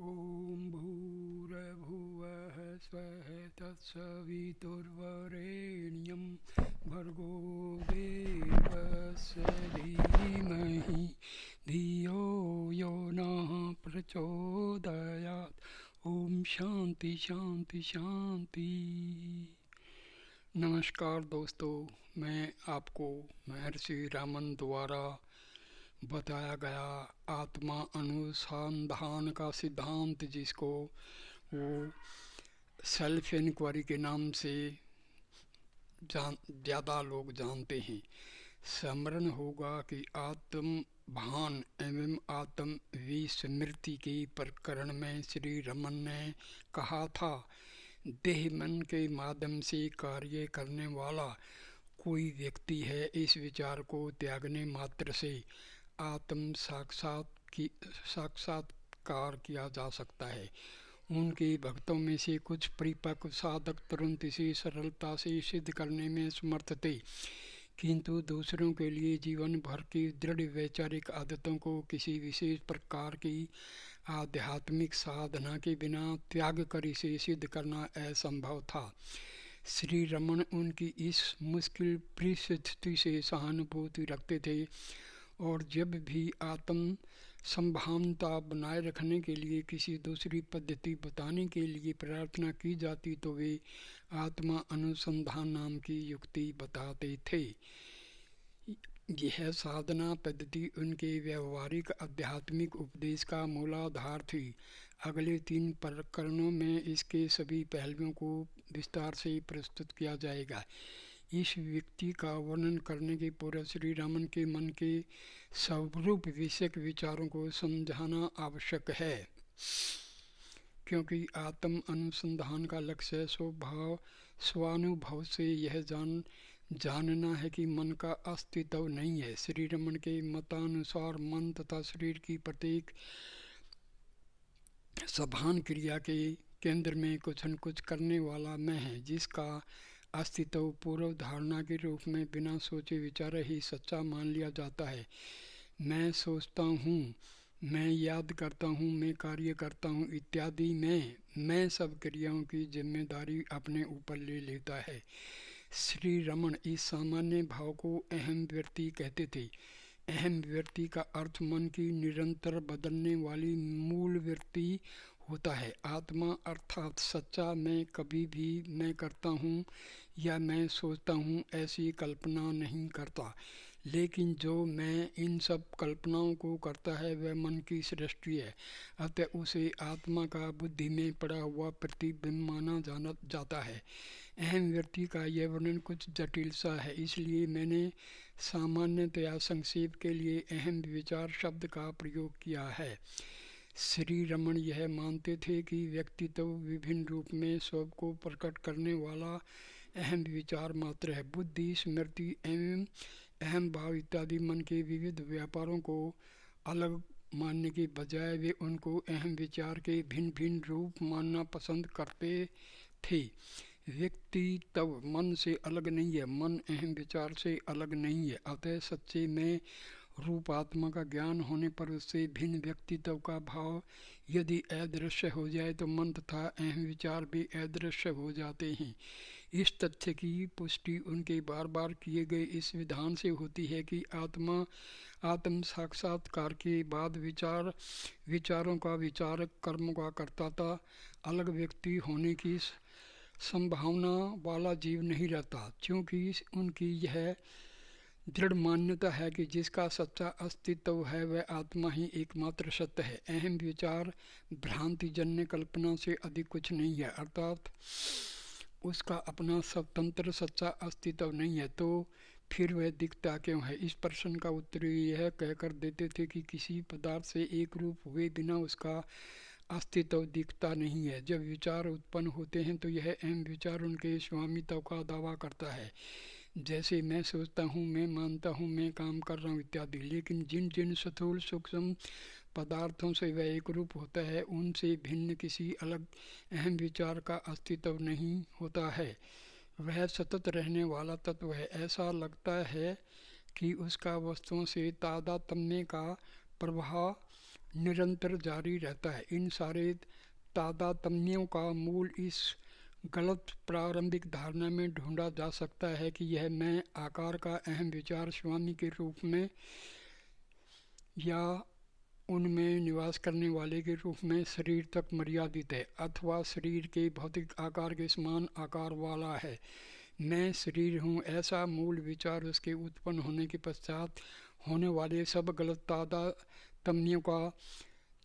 ॐ भूर्भुवः स्वः तत्सवितुर्वरेण्यं भर्गो देवस्य धीमहि धियो यो नः प्रचोदयात्। ओम शांति शांति शांति। नमस्कार दोस्तों, मैं आपको महर्षि रामन द्वारा बताया गया आत्मा अनुसंधान का सिद्धांत, जिसको वो सेल्फ इंक्वायरी के नाम से ज़्यादा लोग जानते हैं। स्मरण होगा कि आत्म भान एवं आत्म विस्मृति के प्रकरण में श्री रमन ने कहा था, देह मन के माध्यम से कार्य करने वाला कोई व्यक्ति है। इस विचार को त्यागने मात्र से आत्म साक्षात्कार किया जा सकता है। उनके भक्तों में से कुछ परिपक्व साधक तुरंत इसे सरलता से सिद्ध करने में समर्थ थे, किंतु दूसरों के लिए जीवन भर की दृढ़ वैचारिक आदतों को किसी विशेष प्रकार की आध्यात्मिक साधना के बिना त्याग कर इसे सिद्ध करना असंभव था। श्री रमन उनकी इस मुश्किल परिस्थिति से सहानुभूति रखते थे और जब भी आत्म संभावना बनाए रखने के लिए किसी दूसरी पद्धति बताने के लिए प्रार्थना की जाती तो वे आत्मा अनुसंधान नाम की युक्ति बताते थे। यह साधना पद्धति उनके व्यवहारिक आध्यात्मिक उपदेश का मूलाधार थी। अगले 3 प्रकरणों में इसके सभी पहलुओं को विस्तार से प्रस्तुत किया जाएगा। इस व्यक्ति का वर्णन करने के पूर्व श्री रामन के मन के स्वरूप विषयक विचारों को समझाना आवश्यक है, क्योंकि आत्म अनुसंधान का लक्ष्य स्वानुभव से यह जानना है कि मन का अस्तित्व नहीं है। श्री रमन के मतानुसार मन तथा शरीर की प्रत्येक सभान क्रिया के केंद्र में कुछ न कुछ करने वाला मैं है, जिसका अस्तित्व पूर्व धारणा के रूप में बिना सोचे विचारे ही सच्चा मान लिया जाता है। मैं सोचता हूँ, मैं याद करता हूँ, मैं कार्य करता हूँ इत्यादि मैं सब क्रियाओं की जिम्मेदारी अपने ऊपर ले लेता है। श्री रमन इस सामान्य भाव को अहम व्यक्ति कहते थे। अहम व्यक्ति का अर्थ मन की निरंतर बदलने वाली मूल व्यक्ति होता है। आत्मा अर्थात सच्चा मैं कभी भी मैं करता हूँ या मैं सोचता हूँ ऐसी कल्पना नहीं करता, लेकिन जो मैं इन सब कल्पनाओं को करता है वह मन की सृष्टि है। अतः उसे आत्मा का बुद्धि में पड़ा हुआ प्रतिबिंब माना जाता है। अहम व्यक्ति का यह वर्णन कुछ जटिल सा है, इसलिए मैंने सामान्यतया संक्षेप के लिए अहम विचार शब्द का प्रयोग किया है। श्री रमन यह मानते थे कि व्यक्तित्व विभिन्न रूप में स्व को प्रकट करने वाला अहम विचार मात्र है। बुद्धि, स्मृति एवं अहम भाव इत्यादि मन के विविध व्यापारों को अलग मानने के बजाय वे उनको अहम विचार के भिन्न भिन्न रूप मानना पसंद करते थे। व्यक्तित्व मन से अलग नहीं है, मन अहम विचार से अलग नहीं है। अतः सच्चे में रूप आत्मा का ज्ञान होने पर उससे भिन्न व्यक्तित्व का भाव यदि अदृश्य हो जाए तो मन तथा अहम विचार भी अदृश्य हो जाते हैं। इस तथ्य की पुष्टि उनके बार बार किए गए इस विधान से होती है कि आत्म साक्षात्कार के बाद विचारों का विचारक, कर्म का करता था अलग व्यक्ति होने की संभावना वाला जीव नहीं रहता, क्योंकि उनकी यह दृढ़ मान्यता है कि जिसका सच्चा अस्तित्व है वह आत्मा ही एकमात्र सत्य है। अहम विचार भ्रांतिजन्य कल्पना से अधिक कुछ नहीं है, अर्थात उसका अपना स्वतंत्र सच्चा अस्तित्व नहीं है। तो फिर वह दिखता क्यों है? इस प्रश्न का उत्तर यह कहकर देते थे कि किसी पदार्थ से एक रूप हुए बिना उसका अस्तित्व दिखता नहीं है। जब विचार उत्पन्न होते हैं तो यह अहम विचार उनके स्वामित्व का दावा करता है, जैसे मैं सोचता हूँ, मैं मानता हूँ, मैं काम कर रहा हूँ इत्यादि। लेकिन जिन जिन स्थूल सूक्ष्म पदार्थों से वह एक रूप होता है उनसे भिन्न किसी अलग अहम विचार का अस्तित्व नहीं होता है। वह सतत रहने वाला तत्व है। ऐसा लगता है कि उसका वस्तुओं से तादात्म्य का प्रभाव निरंतर जारी रहता है। इन सारे तादात्म्यों का मूल इस गलत प्रारंभिक धारणा में ढूंढा जा सकता है कि यह मैं आकार का अहम विचार स्वामी के रूप में या उनमें निवास करने वाले के रूप में शरीर तक मर्यादित है, अथवा शरीर के भौतिक आकार के समान आकार वाला है। मैं शरीर हूँ ऐसा मूल विचार उसके उत्पन्न होने के पश्चात होने वाले सब गलत तादात्म्यों का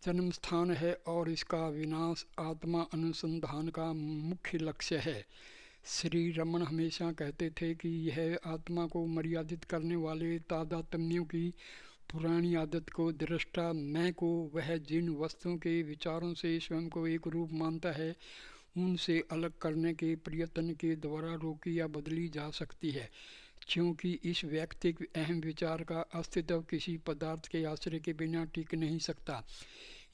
जन्म स्थान है और इसका विनाश आत्मा अनुसंधान का मुख्य लक्ष्य है। श्री रमन हमेशा कहते थे कि यह आत्मा को मर्यादित करने वाले तादात्म्यों की पुरानी आदत को, दृष्टा मैं को, वह जिन वस्तुओं के विचारों से स्वयं को एक रूप मानता है उनसे अलग करने के प्रयत्न के द्वारा रोकी या बदली जा सकती है, क्योंकि इस व्यक्तिक अहम विचार का अस्तित्व किसी पदार्थ के आश्रय के बिना टिक नहीं सकता।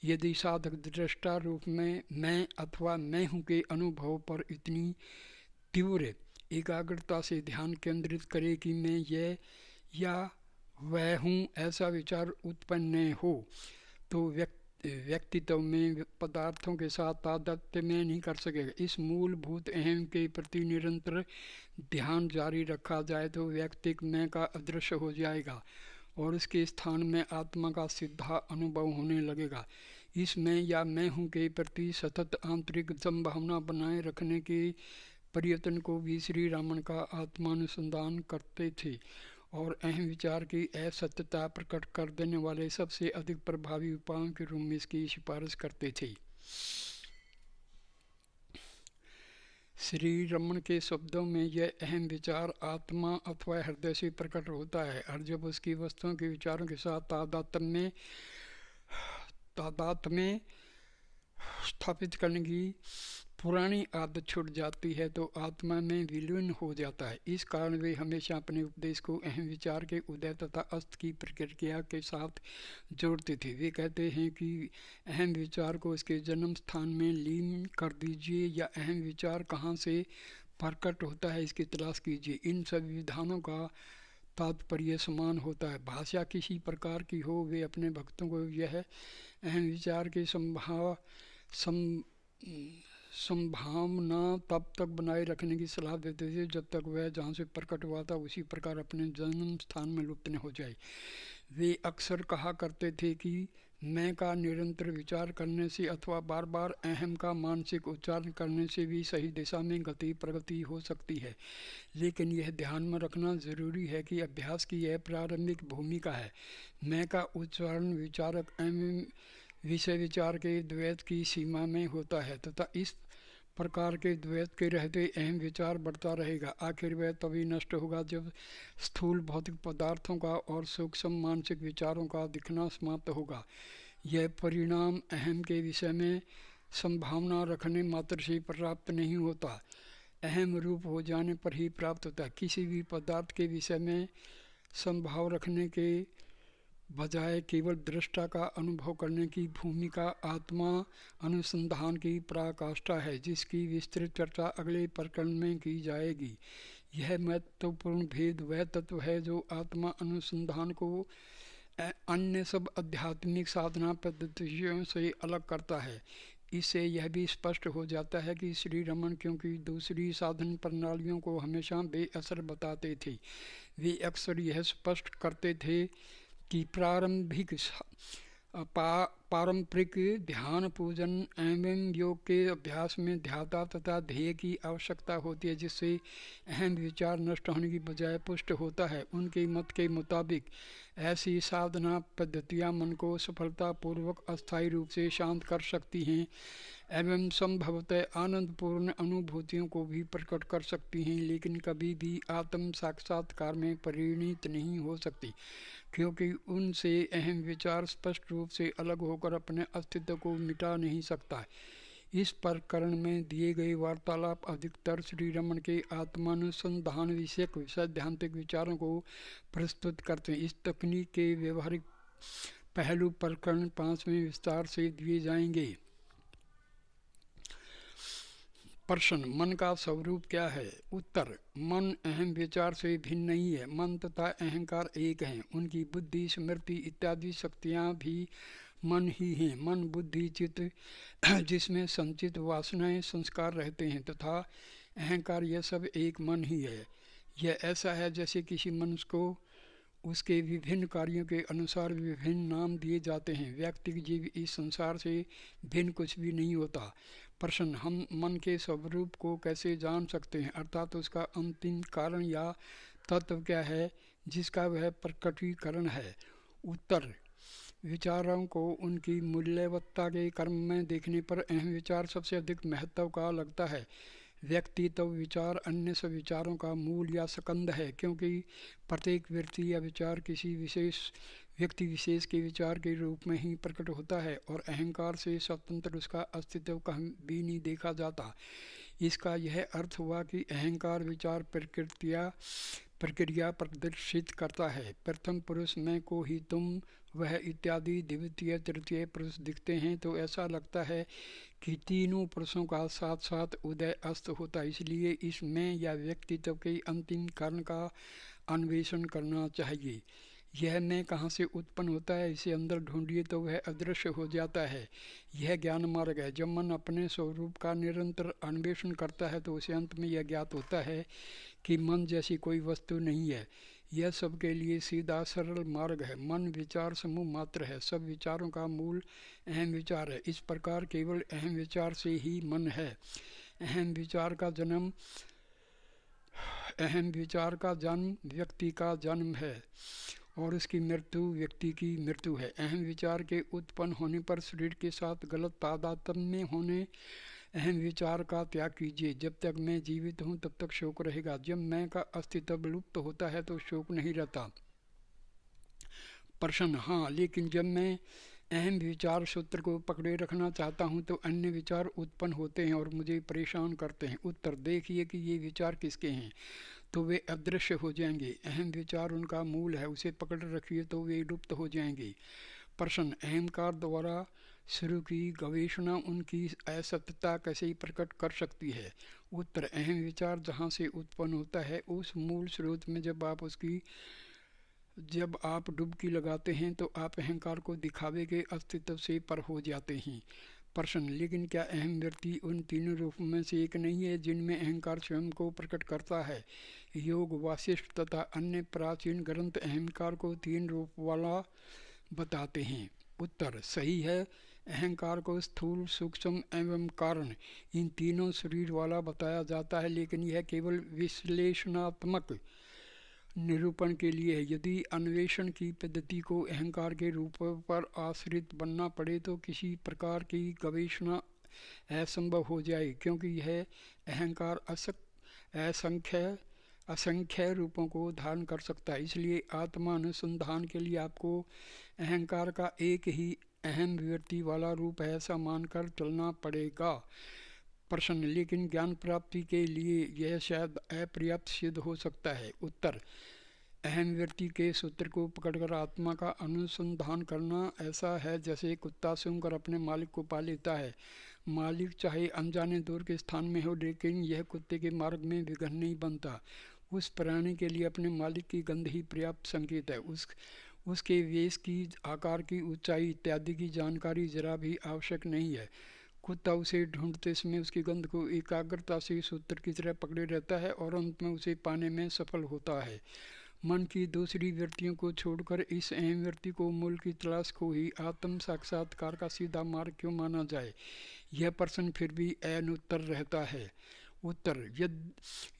यदि साधक दृष्टा रूप में मैं अथवा मैं हूँ के अनुभव पर इतनी तीव्र एकाग्रता से ध्यान केंद्रित करे कि मैं यह या वह हूँ ऐसा विचार उत्पन्न न हो, तो व्यक्तित्व में पदार्थों के साथ तादात्म्य में नहीं कर सकेगा। इस मूलभूत अहम के प्रति निरंतर ध्यान जारी रखा जाए तो व्यक्तिक मैं का अदृश्य हो जाएगा और उसके स्थान में आत्मा का सीधा अनुभव होने लगेगा। इस मैं या मैं हूँ के प्रति सतत आंतरिक संभावना बनाए रखने के प्रयत्न को भी श्री रामन का आत्मानुसंधान करते थे और अहम विचार की असत्यता प्रकट कर देने वाले सबसे अधिक प्रभावी उपायों के रूप में इसकी सिफारिश करते थे। श्री रमन के शब्दों में यह अहम विचार आत्मा अथवा हृदय से प्रकट होता है और जब उसकी वस्तुओं के विचारों के साथ तादात्म्य स्थापित करने की पुरानी आदत छूट जाती है तो आत्मा में विलीन हो जाता है। इस कारण वे हमेशा अपने उपदेश को अहम विचार के उदय तथा अस्त की प्रक्रिया के साथ जोड़ते थे। वे कहते हैं कि अहम विचार को उसके जन्म स्थान में लीन कर दीजिए या अहम विचार कहाँ से प्रकट होता है इसकी तलाश कीजिए। इन सभी विधानों का तात्पर्य समान होता है। भाषा किसी प्रकार की हो, वे अपने भक्तों को यह अहम विचार की संभावना तब तक बनाए रखने की सलाह देते थे जब तक वह जहाँ से प्रकट हुआ था उसी प्रकार अपने जन्म स्थान में लुप्त न हो जाए। वे अक्सर कहा करते थे कि मैं का निरंतर विचार करने से अथवा बार बार अहम का मानसिक उच्चारण करने से भी सही दिशा में प्रगति हो सकती है, लेकिन यह ध्यान में रखना जरूरी है कि अभ्यास की यह प्रारंभिक भूमिका है। मैं का उच्चारण विचारक एवं विषय विचार के द्वैत की सीमा में होता है तथा इस प्रकार के द्वैत के रहते अहम विचार बढ़ता रहेगा। आखिर वह तभी नष्ट होगा जब स्थूल भौतिक पदार्थों का और सूक्ष्म मानसिक विचारों का दिखना समाप्त होगा। यह परिणाम अहम के विषय में संभावना रखने मात्र से प्राप्त नहीं होता, अहम रूप हो जाने पर ही प्राप्त होता है। किसी भी पदार्थ के विषय में संभाव रखने के बजाय केवल दृष्टा का अनुभव करने की भूमिका आत्मा अनुसंधान की पराकाष्ठा है, जिसकी विस्तृत चर्चा अगले प्रकरण में की जाएगी। यह महत्वपूर्ण भेद वह तत्व है जो आत्मा अनुसंधान को अन्य सब आध्यात्मिक साधना पद्धतियों से अलग करता है। इससे यह भी स्पष्ट हो जाता है कि श्री रमन क्योंकि दूसरी साधन प्रणालियों को हमेशा बेअसर बताते थे, वे अक्सर यह स्पष्ट करते थे कि पारंपरिक ध्यान पूजन एवं योग के अभ्यास में ध्याता तथा ध्येय की आवश्यकता होती है, जिससे अहम विचार नष्ट होने की बजाय पुष्ट होता है। उनके मत के मुताबिक ऐसी साधना पद्धतियाँ मन को सफलतापूर्वक अस्थायी रूप से शांत कर सकती हैं एवं संभवतः आनंदपूर्ण अनुभूतियों को भी प्रकट कर सकती हैं, लेकिन कभी भी आत्म साक्षात्कार में परिणित नहीं हो सकती, क्योंकि उनसे अहम विचार स्पष्ट रूप से अलग होकर अपने अस्तित्व को मिटा नहीं सकता। इस प्रकरण में दिए गए वार्तालाप अधिकतर श्री रमन के आत्मानुसंधान विषयक सैद्धांतिक विचारों को प्रस्तुत करते हैं। इस तकनीक के व्यवहारिक पहलू प्रकरण 5 में विस्तार से दिए जाएंगे। प्रश्न, मन का स्वरूप क्या है? उत्तर, मन अहम विचार से भिन्न नहीं है। मन तथा अहंकार एक हैं। उनकी बुद्धि, स्मृति इत्यादि शक्तियाँ भी मन ही हैं। मन बुद्धि चित्त जिसमें संचित वासनाएं संस्कार रहते हैं तथा अहंकार, यह सब एक मन ही है। यह ऐसा है जैसे किसी मनुष्य को उसके विभिन्न कार्यों के अनुसार विभिन्न नाम दिए जाते हैं। व्यक्ति जीव इस संसार से भिन्न कुछ भी नहीं होता। प्रश्न, हम मन के स्वरूप को कैसे जान सकते हैं, अर्थात उसका अंतिम कारण या तत्व क्या है जिसका वह प्रकटीकरण है? उत्तर, विचारों को उनकी मूल्यवत्ता के कर्म में देखने पर अहम विचार सबसे अधिक महत्व का लगता है। व्यक्ति तो विचार अन्य सब विचारों का मूल या स्कंद है, क्योंकि प्रत्येक वृत्ति या विचार किसी विशेष व्यक्ति विशेष के विचार के रूप में ही प्रकट होता है और अहंकार से स्वतंत्र उसका अस्तित्व कहीं भी नहीं देखा जाता। इसका यह अर्थ हुआ कि अहंकार विचार प्रक्रिया प्रदर्शित करता है। प्रथम पुरुष मैं को ही तुम वह इत्यादि द्वितीय तृतीय पुरुष दिखते हैं तो ऐसा लगता है कि तीनों पुरुषों का साथ साथ उदय अस्त होता है। इसलिए इस मैं या व्यक्तित्व के अंतिम कारण का अन्वेषण करना चाहिए। यह मैं कहाँ से उत्पन्न होता है, इसे अंदर ढूंढिए तो वह अदृश्य हो जाता है। यह ज्ञान मार्ग है। जब मन अपने स्वरूप का निरंतर अन्वेषण करता है तो उसे अंत में यह ज्ञात होता है कि मन जैसी कोई वस्तु नहीं है। यह सबके लिए सीधा सरल मार्ग है। मन विचार समूह मात्र है। सब विचारों का मूल अहम विचार है। इस प्रकार केवल अहम विचार से ही मन है। अहम विचार का जन्म व्यक्ति का जन्म है और उसकी मृत्यु व्यक्ति की मृत्यु है। अहम विचार के उत्पन्न होने पर शरीर के साथ गलत तादात्म्य होने अहम विचार का त्याग कीजिए। जब तक मैं जीवित हूँ तब तक शोक रहेगा। जब मैं का अस्तित्व लुप्त होता है तो शोक नहीं रहता। प्रश्न, हाँ, लेकिन जब मैं अहम विचार सूत्र को पकड़े रखना चाहता हूँ तो अन्य विचार उत्पन्न होते हैं और मुझे परेशान करते हैं। उत्तर, देखिए कि ये विचार किसके हैं तो वे अदृश्य हो जाएंगे। अहम विचार उनका मूल है, उसे पकड़ रखिए तो वे लुप्त हो जाएंगे। प्रश्न, अहंकार द्वारा शुरू की गवेषणा उनकी असत्यता कैसे प्रकट कर सकती है? उत्तर, अहम विचार जहाँ से उत्पन्न होता है उस मूल स्रोत में जब आप डुबकी लगाते हैं तो आप अहंकार को दिखावे के अस्तित्व से पर हो जाते हैं। प्रश्न, लेकिन क्या अहम व्यक्ति उन तीनों रूपों में से एक नहीं है जिनमें अहंकार स्वयं को प्रकट करता है? योग, वासिष्ठ तथा अन्य प्राचीन ग्रंथ अहंकार को तीन रूप वाला बताते हैं। उत्तर, सही है। अहंकार को स्थूल, सूक्ष्म एवं कारण, इन तीनों शरीर वाला बताया जाता है, लेकिन यह केवल विश्लेषणात्मक निरूपण के लिए है। यदि अन्वेषण की पद्धति को अहंकार के रूप पर आश्रित बनना पड़े तो किसी प्रकार की गवेषणा असंभव हो जाए, क्योंकि यह अहंकार असंख्य रूपों को धारण कर सकता है। इसलिए आत्मा अनुसंधान के लिए आपको अहंकार का एक ही अहम विवृत्ति वाला रूप है ऐसा मानकर चलना पड़ेगा। प्रश्न, लेकिन ज्ञान प्राप्ति के लिए यह शायद अपर्याप्त सिद्ध हो सकता है। उत्तर, अहम व्यक्ति के सूत्र को पकड़कर आत्मा का अनुसंधान करना ऐसा है जैसे कुत्ता सूंघकर अपने मालिक को पा लेता है। मालिक चाहे अनजाने दूर के स्थान में हो, लेकिन यह कुत्ते के मार्ग में विघ्न नहीं बनता। उस प्राणी के लिए अपने मालिक की गंध ही पर्याप्त संकेत है। उसके वेश की, आकार की, ऊंचाई इत्यादि की जानकारी जरा भी आवश्यक नहीं है। कुत्ता उसे ढूंढते समय उसकी गंध को एकाग्रता से सूत्र की तरह पकड़े रहता है और अंत में उसे पाने में सफल होता है। मन की दूसरी वृत्तियों को छोड़कर इस अहम वृत्ति को मूल की तलाश को ही आत्म साक्षात्कार का सीधा मार्ग क्यों माना जाए? यह प्रश्न फिर भी अनुत्तर रहता है। उत्तर,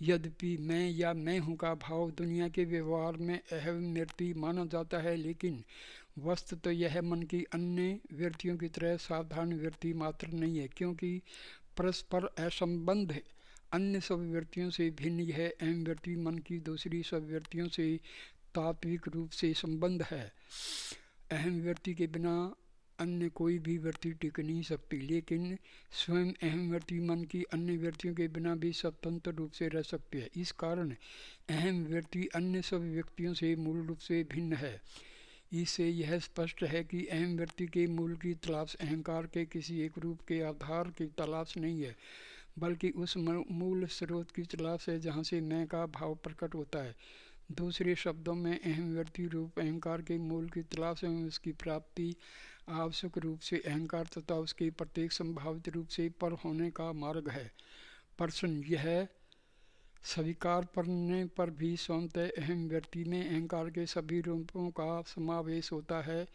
यद्यपि मैं या मैं हूँ का भाव दुनिया के व्यवहार में अहम वृत्ति माना जाता है, लेकिन वस्तु तो यह मन की अन्य वृत्तियों की तरह साधारण वृत्ति मात्र नहीं है, क्योंकि परस्पर असंबंध अन्य सब वृत्तियों से भिन्न यह अहम वृत्ति मन की दूसरी सब वृत्तियों से तात्विक रूप से संबंध है। अहम वृत्ति के बिना अन्य कोई भी वृत्ति टिक नहीं सकती, लेकिन स्वयं अहम वृत्ति मन की अन्य वृत्तियों के बिना भी स्वतंत्र रूप से रह सकती है। इस कारण अहम वृत्ति अन्य सब व्यक्तियों से मूल रूप से भिन्न है। इससे यह स्पष्ट है कि अहम वृत्ति के मूल की तलाश अहंकार के किसी एक रूप के आधार की तलाश नहीं है, बल्कि उस मूल स्रोत की तलाश है जहाँ से मैं का भाव प्रकट होता है। दूसरे शब्दों में अहम वृत्ति रूप अहंकार के मूल की तलाश एवं उसकी प्राप्ति आवश्यक रूप से अहंकार तथा उसके प्रत्येक संभावित रूप से पर होने का मार्ग है। प्रश्न यह स्वीकार करने पर भी स्वतः अहम व्यक्ति में अहंकार के सभी रूपों का समावेश होता है।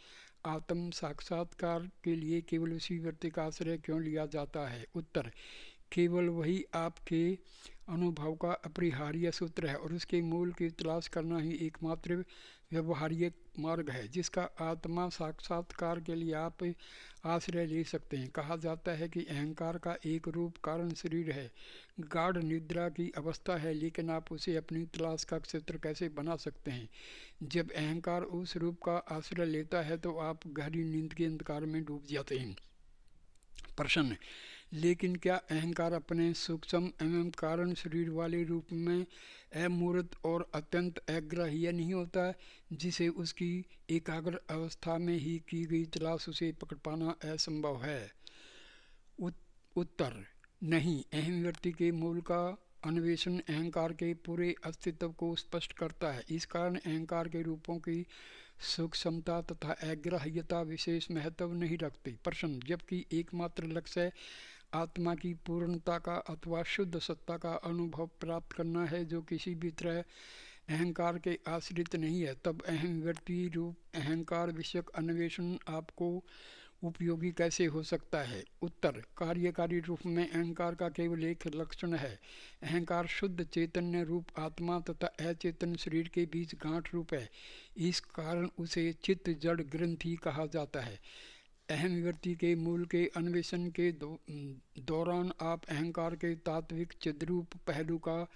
आत्म साक्षात्कार के लिए केवल उसी व्यक्ति का आश्रय क्यों लिया जाता है? उत्तर, केवल वही आपके अनुभव का अपरिहार्य सूत्र है और उसके मूल की तलाश करना ही एकमात्र व्यवहार्य मार्ग है जिसका आत्मा साक्षात्कार के लिए आप आश्रय ले सकते हैं। कहा जाता है कि अहंकार का एक रूप कारण शरीर है, गाढ़ निद्रा की अवस्था है, लेकिन आप उसे अपनी तलाश का क्षेत्र कैसे बना सकते हैं? जब अहंकार उस रूप का आश्रय लेता है तो आप गहरी नींद के अंधकार में डूब जाते हैं। प्रश्न, लेकिन क्या अहंकार अपने सूक्ष्म एवं कारण शरीर वाले रूप में अमूर्त और अत्यंत अग्राह्य नहीं होता, जिसे उसकी एकाग्र अवस्था में ही की गई तलाश उसे पकड़ पाना असंभव है? उत्तर, नहीं। अहम व्यक्ति के मूल का अन्वेषण अहंकार के पूरे अस्तित्व को स्पष्ट करता है। इस कारण अहंकार के रूपों की सूक्ष्मता तथा अग्राह्यता विशेष महत्व नहीं रखती। प्रश्न, जबकि एकमात्र लक्ष्य आत्मा की पूर्णता का अथवा शुद्ध सत्ता का अनुभव प्राप्त करना है जो किसी भी तरह अहंकार के आश्रित नहीं है, तब अहम व्यक्ति रूप अहंकार विषयक अन्वेषण आपको उपयोगी कैसे हो सकता है? उत्तर, कार्यकारी रूप में अहंकार का केवल एक लक्षण है। अहंकार शुद्ध चैतन्य रूप आत्मा तथा अचेतन शरीर के बीच गांठ रूप है। इस कारण उसे चित्त जड़ ग्रंथि कहा जाता है। अहम व्यक्ति के मूल के अन्वेषण के दौरान आप अहंकार के तात्विक चिद्रूप पहलू का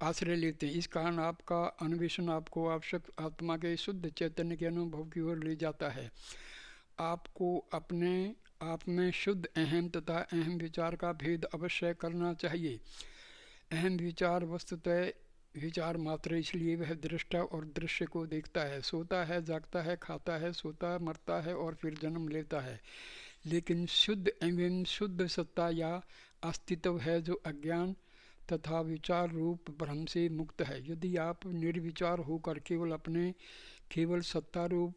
आश्रय लेते हैं। इस कारण आपका अन्वेषण आपको आवश्यक आत्मा के शुद्ध चैतन्य के अनुभव की ओर ले जाता है। आपको अपने आप में शुद्ध अहम तथा अहम विचार का भेद अवश्य करना चाहिए। अहम विचार वस्तुतः विचार मात्र, इसलिए वह दृष्टा और दृश्य को देखता है, सोता है, जागता है, खाता है, सोता, मरता है और फिर जन्म लेता है। लेकिन शुद्ध एवं शुद्ध सत्ता या अस्तित्व है जो अज्ञान तथा विचार रूप भ्रम से मुक्त है। यदि आप निर्विचार होकर केवल सत्ता रूप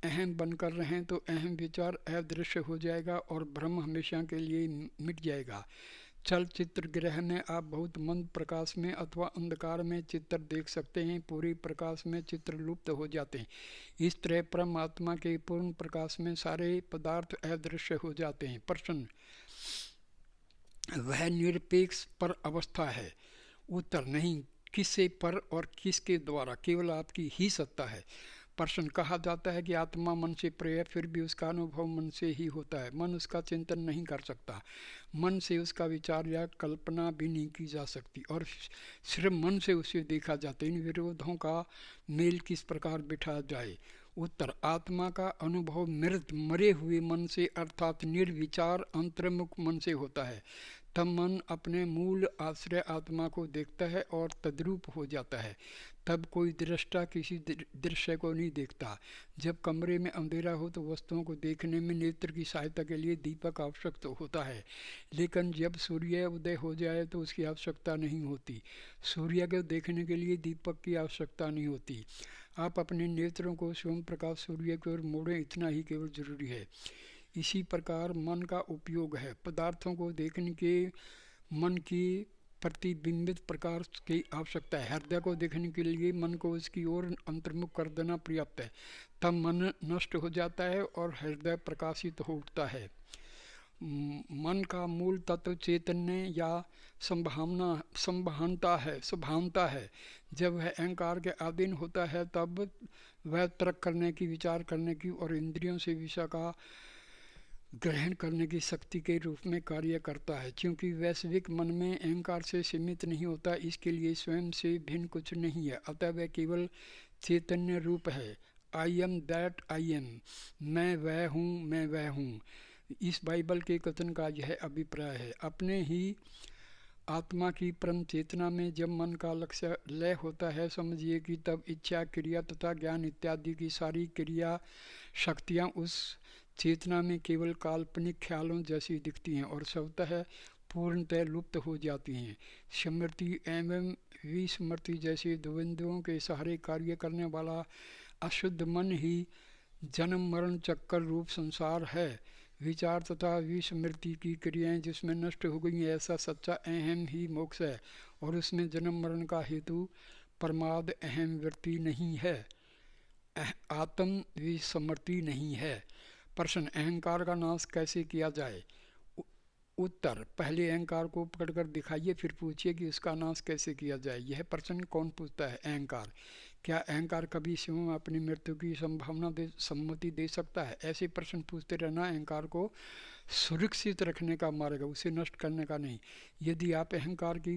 अहम बनकर रहें तो अहम विचार अदृश्य हो जाएगा और भ्रम हमेशा के लिए मिट जाएगा। चलचित्र गृह में आप बहुत मंद प्रकाश में अथवा अंधकार में चित्र देख सकते हैं, पूरे प्रकाश में चित्र लुप्त हो जाते हैं। इस तरह परमात्मा के पूर्ण प्रकाश में सारे पदार्थ अदृश्य हो जाते हैं। प्रश्न, वह निरपेक्ष पर अवस्था है? उत्तर, नहीं। किससे पर और किसके द्वारा? केवल आपकी ही सत्ता है। प्रश्न, कहा जाता है कि आत्मा मन से परे है, फिर भी उसका अनुभव मन से ही होता है। मन उसका चिंतन नहीं कर सकता, मन से उसका विचार या कल्पना भी नहीं की जा सकती और सिर्फ मन से उसे देखा जाता है। इन विरोधों का मेल किस प्रकार बिठा जाए? उत्तर, आत्मा का अनुभव मृत मरे हुए मन से अर्थात निर्विचार अंतर्मुख मन से होता है। तब मन अपने मूल आश्रय आत्मा को देखता है और तद्रूप हो जाता है। तब कोई दृष्टा किसी दृश्य को नहीं देखता। जब कमरे में अंधेरा हो तो वस्तुओं को देखने में नेत्र की सहायता के लिए दीपक आवश्यक तो होता है, लेकिन जब सूर्य उदय हो जाए तो उसकी आवश्यकता नहीं होती। सूर्य को देखने के लिए दीपक की आवश्यकता नहीं होती। आप अपने नेत्रों को स्वयं प्रकाश सूर्य की ओर मोड़ें, इतना ही केवल जरूरी है। इसी प्रकार मन का उपयोग है। पदार्थों को देखने के मन की प्रतिबिंबित प्रकाश की आवश्यकता है। हृदय को देखने के लिए मन को उसकी ओर अंतर्मुख कर देना पर्याप्त है। तब मन नष्ट हो जाता है और हृदय प्रकाशित हो उठता है। मन का मूल तत्व चैतन्य या संभावनता है। जब वह अहंकार के अधीन होता है तब वह तर्क करने की, विचार करने की और इंद्रियों से विषय का ग्रहण करने की शक्ति के रूप में कार्य करता है। क्योंकि वैश्विक मन में अहंकार से सीमित नहीं होता, इसके लिए स्वयं से भिन्न कुछ नहीं है, अतः वह केवल चैतन्य रूप है। I am that I am, मैं वह हूँ, मैं वह हूँ। इस बाइबल के कथन का यह अभिप्राय है। अपने ही आत्मा की परम चेतना में जब मन का लक्ष्य लय होता है, समझिए कि तब इच्छा, क्रिया तथा ज्ञान इत्यादि की सारी क्रिया शक्तियाँ उस चेतना में केवल काल्पनिक ख्यालों जैसी दिखती हैं और स्वतः पूर्णतः लुप्त हो जाती हैं। स्मृति एवं विस्मृति जैसे द्वंद्वों के सहारे कार्य करने वाला अशुद्ध मन ही जन्म मरण चक्कर रूप संसार है। विचार तथा विस्मृति की क्रियाएं जिसमें नष्ट हो गई हैं, ऐसा सच्चा अहम ही मोक्ष है, और उसमें जन्म मरण का हेतु प्रमाद अहम वृत्ति नहीं है, आत्म विस्मृति नहीं है। प्रश्न, अहंकार का नाश कैसे किया जाए? उत्तर, पहले अहंकार को पकड़कर दिखाइए, फिर पूछिए कि उसका नाश कैसे किया जाए। यह प्रश्न कौन पूछता है? अहंकार। क्या अहंकार कभी स्वयं अपनी मृत्यु की सम्मति दे सकता है? ऐसे प्रश्न पूछते रहना अहंकार को सुरक्षित रखने का मार्ग है, उसे नष्ट करने का नहीं। यदि आप अहंकार की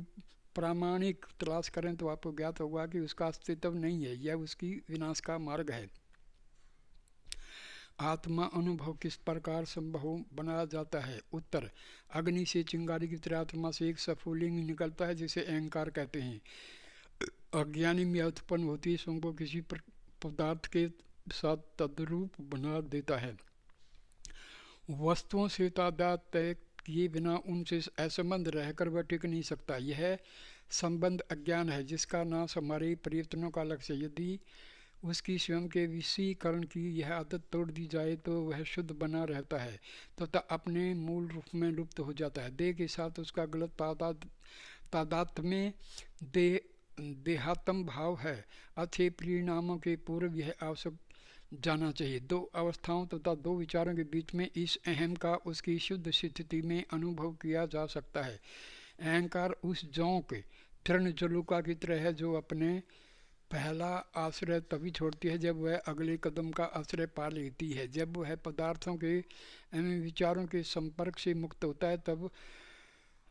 प्रामाणिक तलाश करें तो आपको ज्ञात होगा कि उसका अस्तित्व नहीं है, यह उसकी विनाश का मार्ग है। आत्मा अनुभव किस प्रकार संभव बनाया जाता है? उत्तर, अग्नि से चिंगारी की तरह आत्मा से एक स्फुलिंग निकलता है जिसे अहंकार कहते हैं। अज्ञानी में उत्पन्न होती स्वयं को किसी पदार्थ के साथ तद्रूप बना देता है। वस्तुओं से तादाद तय किए बिना उनसे असंबंध रहकर वह टिक नहीं सकता। यह संबंध अज्ञान है जिसका नाश हमारे प्रयत्नों का लक्ष्य है। यदि उसकी स्वयं के विषयीकरण की यह आदत तोड़ दी जाए तो वह शुद्ध बना रहता है तथा अपने मूल रूप में लुप्त हो जाता है। देह के साथ उसका गलत तादात्म्य में देहात्म भाव है। अच्छे परिणामों के पूर्व यह आवश्यक जाना चाहिए। दो अवस्थाओं तथा दो विचारों के बीच में इस अहम का उसकी शुद्ध स्थिति में अनुभव किया जा सकता है। अहंकार उस जोंक तृण जलुका की तरह है जो अपने पहला आश्रय तभी छोड़ती है जब वह अगले कदम का आश्रय पा लेती है। जब वह पदार्थों के एवं विचारों के संपर्क से मुक्त होता है तब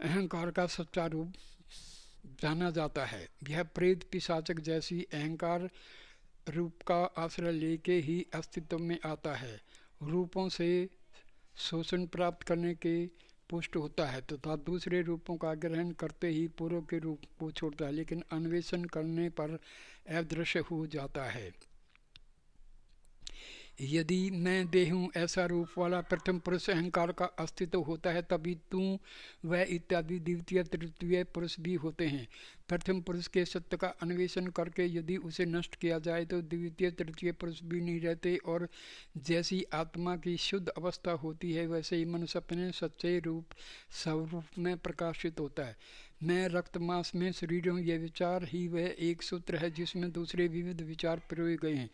अहंकार का सच्चा रूप जाना जाता है। यह प्रेत पिशाचक जैसी अहंकार रूप का आश्रय लेके ही अस्तित्व में आता है। रूपों से शोषण प्राप्त करने के पुष्ट होता है तथा दूसरे रूपों का ग्रहण करते ही पूर्व के रूप को छोड़ता है, लेकिन अन्वेषण करने पर अदृश्य हो जाता है। यदि मैं देह हूँ ऐसा रूप वाला प्रथम पुरुष अहंकार का अस्तित्व होता है, तभी तू वह इत्यादि द्वितीय तृतीय पुरुष भी होते हैं। प्रथम पुरुष के सत्य का अन्वेषण करके यदि उसे नष्ट किया जाए तो द्वितीय तृतीय पुरुष भी नहीं रहते, और जैसी आत्मा की शुद्ध अवस्था होती है वैसे ही मनुष्य अपने सच्चे रूप स्वरूप में प्रकाशित होता है। मैं रक्त मांस में शरीर हूँ, यह विचार ही वह एक सूत्र है जिसमें दूसरे विविध विचार पिरोए गए हैं।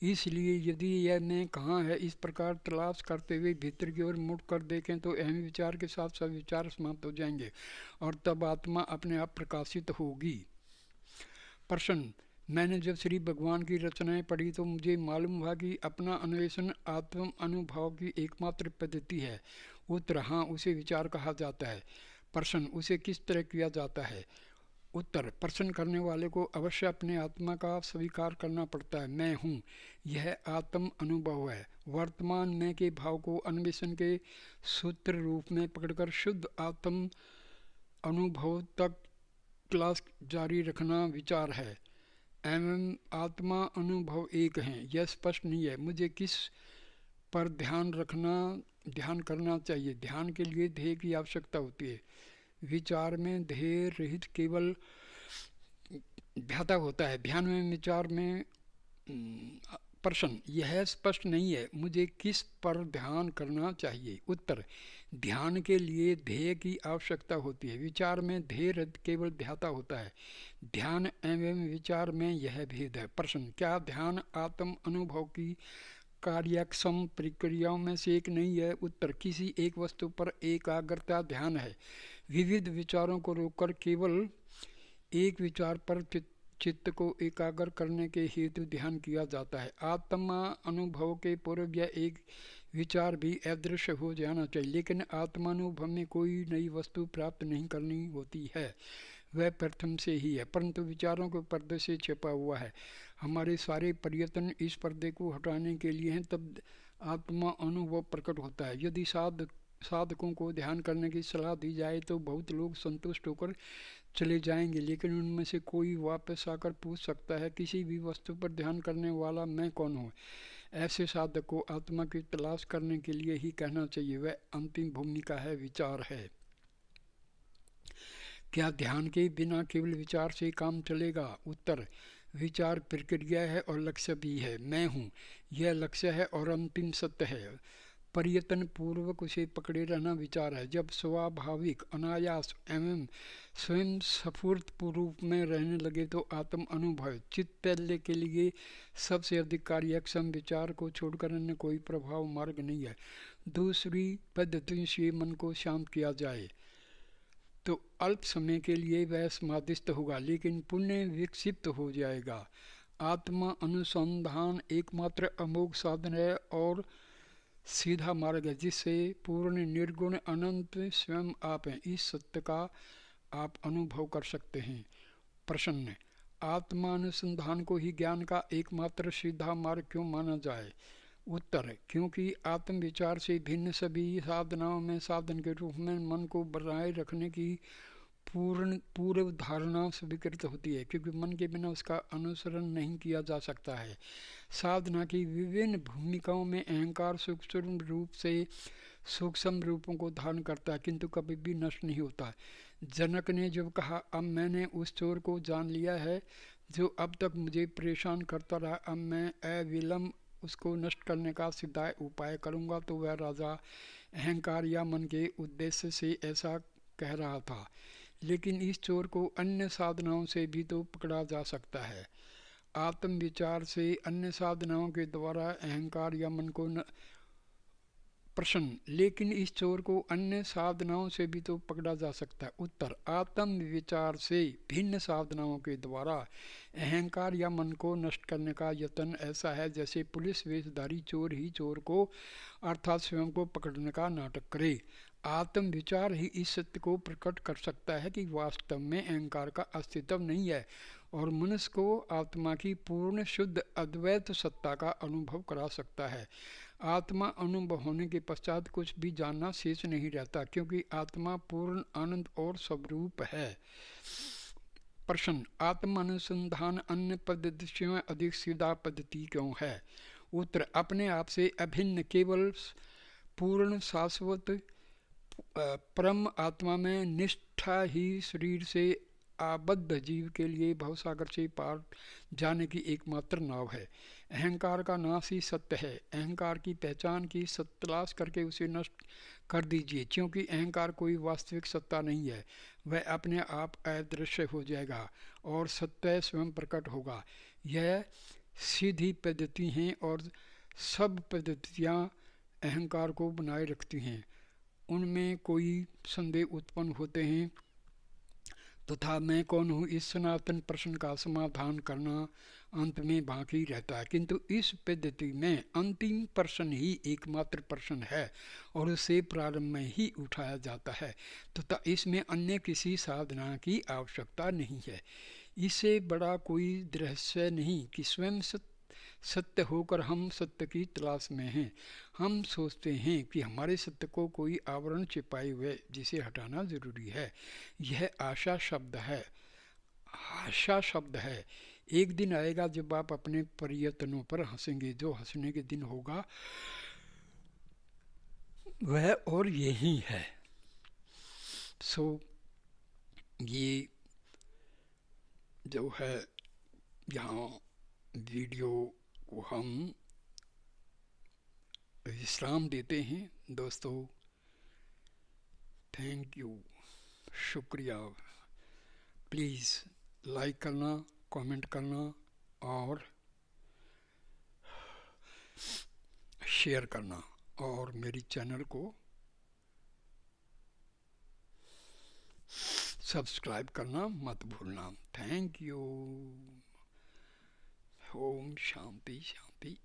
इसलिए यदि यह मैं कहाँ है इस प्रकार तलाश करते हुए भीतर की ओर मुड़ कर देखें तो अहम विचार के साथ सब विचार समाप्त हो जाएंगे और तब आत्मा अपने आप प्रकाशित होगी। प्रश्न, मैंने जब श्री भगवान की रचनाएं पढ़ी तो मुझे मालूम हुआ कि अपना अन्वेषण आत्म अनुभव की एकमात्र पद्धति है। उत्तर, हाँ, उसे विचार कहा जाता है। प्रश्न, उसे किस तरह किया जाता है? उत्तर, प्रश्न करने वाले को अवश्य अपने आत्मा का स्वीकार करना पड़ता है। मैं हूँ, यह आत्म अनुभव है। वर्तमान मैं के भाव को अन्वेषण के सूत्र रूप में पकड़कर शुद्ध आत्म अनुभव तक क्लास जारी रखना विचार है। एवं आत्मा अनुभव एक हैं, यह स्पष्ट नहीं है। मुझे किस पर ध्यान करना चाहिए? ध्यान के लिए ध्येय की आवश्यकता होती है। विचार में ध्येय रहित केवल ध्याता होता है, ध्यान में विचार में। प्रश्न, यह स्पष्ट नहीं है, मुझे किस पर ध्यान करना चाहिए? उत्तर, ध्यान के लिए ध्येय की आवश्यकता होती है। विचार में ध्येय रहित केवल ध्याता होता है। ध्यान एवं विचार में यह भेद है। प्रश्न, क्या ध्यान आत्म अनुभव की कार्यक्षम प्रक्रियाओं में से एक नहीं है? उत्तर, किसी एक वस्तु पर एकाग्रता ध्यान है। विविध विचारों को रोककर केवल एक विचार पर चित्त को एकाग्र करने के हेतु ध्यान किया जाता है। आत्मा अनुभव के पूर्व यह एक विचार भी अदृश्य हो जाना चाहिए, लेकिन आत्मानुभव में कोई नई वस्तु प्राप्त नहीं करनी होती है, वह प्रथम से ही है, परंतु विचारों के पर्दे से छिपा हुआ है। हमारे सारे प्रयत्न इस पर्दे को हटाने के लिए हैं, तब आत्मा अनुभव प्रकट होता है। यदि साधकों को ध्यान करने की सलाह दी जाए तो बहुत लोग संतुष्ट होकर चले जाएंगे, लेकिन उनमें से कोई वापस आकर पूछ सकता है, किसी भी वस्तु पर ध्यान करने वाला मैं कौन हूँ? ऐसे साधक को आत्मा की तलाश करने के लिए ही कहना चाहिए, वह अंतिम भूमिका है, विचार है। क्या ध्यान के बिना केवल विचार से काम चलेगा? उत्तर, विचार प्रक्रिया है और लक्ष्य भी है। मैं हूँ, यह लक्ष्य है और अंतिम सत्य है। प्रयत्न पूर्वक उसे पकड़े रहना विचार है। जब स्वाभाविक, अनायास एवं स्वयं स्फूर्त रूप में रहने लगे तो आत्म अनुभव चित्त पहले के लिए सबसे अधिक कार्यक्षम। विचार को छोड़कर अन्य कोई प्रभाव मार्ग नहीं है। दूसरी पद्धति से मन को शांत किया जाए तो अल्प समय के लिए वह समाधिस्थ होगा, लेकिन पुण्य विकसित हो जाएगा। आत्मा अनुसंधान एकमात्र अमोघ साधन है और सीधा मार्ग है, जिससे पूर्ण निर्गुण अनंत स्वयं आप हैं। इस सत्य का आप अनुभव कर सकते हैं। प्रश्न: आत्मानुसंधान को ही ज्ञान का एकमात्र सीधा मार्ग क्यों माना जाए? उत्तर: क्योंकि आत्म विचार से भिन्न सभी साधनाओं में साधन के रूप में मन को बनाए रखने की पूर्व धारणा स्वीकृत होती है, क्योंकि मन के बिना उसका अनुसरण नहीं किया जा सकता है। साधना की विभिन्न भूमिकाओं में अहंकार सूक्ष्म रूपों को धारण करता है, किंतु कभी भी नष्ट नहीं होता। जनक ने जब कहा, अब मैंने उस चोर को जान लिया है जो अब तक मुझे परेशान करता रहा, अब मैं अविलंब उसको नष्ट करने का सीधा उपाय करूँगा, तो वह राजा अहंकार या मन के उद्देश्य से ऐसा कह रहा था। लेकिन इस चोर को अन्य साधनाओं से भी तो पकड़ा जा सकता है। आत्म विचार से अन्य साधनाओं के द्वारा अहंकार या मन को प्रश्न: लेकिन इस चोर को अन्य साधनाओं से भी तो पकड़ा जा सकता है। उत्तर: आत्म विचार से भिन्न साधनाओं के द्वारा अहंकार या मन को नष्ट करने का यत्न ऐसा है जैसे पुलिस वेशधारी चोर ही चोर को अर्थात स्वयं को पकड़ने का नाटक करे। आत्म विचार ही इस सत्य को प्रकट कर सकता है कि वास्तव में अहंकार का अस्तित्व नहीं है और मनुष्य को आत्मा की पूर्ण शुद्ध अद्वैत सत्ता का अनुभव करा सकता है। आत्मा अनुभव होने के पश्चात कुछ भी जानना शेष नहीं रहता, क्योंकि आत्मा पूर्ण आनंद और स्वरूप है। प्रश्न: आत्मानुसंधान अन्य पद्धतियों में अधिक सीधा पद्धति क्यों है? उत्तर: अपने आप से अभिन्न, केवल पूर्ण शाश्वत परम आत्मा में निष्ठा ही शरीर से आबद्ध जीव के लिए भवसागर से पार जाने की एकमात्र नाव है। अहंकार का नाश ही सत्य है। अहंकार की पहचान की तलाश करके उसे नष्ट कर दीजिए, क्योंकि अहंकार कोई वास्तविक सत्ता नहीं है। वह अपने आप अदृश्य हो जाएगा और सत्य स्वयं प्रकट होगा। यह सीधी पद्धति हैं और सब पद्धतियाँ अहंकार को बनाए रखती हैं। उनमें कोई संदेह उत्पन्न होते हैं तथा मैं कौन हूँ, इस सनातन प्रश्न का समाधान करना अंत में बाकी रहता है। किंतु इस पद्धति में अंतिम प्रश्न ही एकमात्र प्रश्न है और उसे प्रारंभ में ही उठाया जाता है तथा इसमें अन्य किसी साधना की आवश्यकता नहीं है। इससे बड़ा कोई रहस्य नहीं कि स्वयं सत्य होकर हम सत्य की तलाश में हैं। हम सोचते हैं कि हमारे सत्य को कोई आवरण छिपाए हुए जिसे हटाना जरूरी है। यह आशा शब्द है। आशा शब्द है। एक दिन आएगा जब आप अपने प्रयत्नों पर हंसेंगे। जो हंसने के दिन होगा वह और यही है। ये जो है यहाँ वीडियो को हम विश्राम देते हैं दोस्तों। थैंक यू, शुक्रिया। प्लीज़ लाइक करना, कमेंट करना और शेयर करना और मेरी चैनल को सब्सक्राइब करना मत भूलना। Thank you. ओम शांति शांति शांति।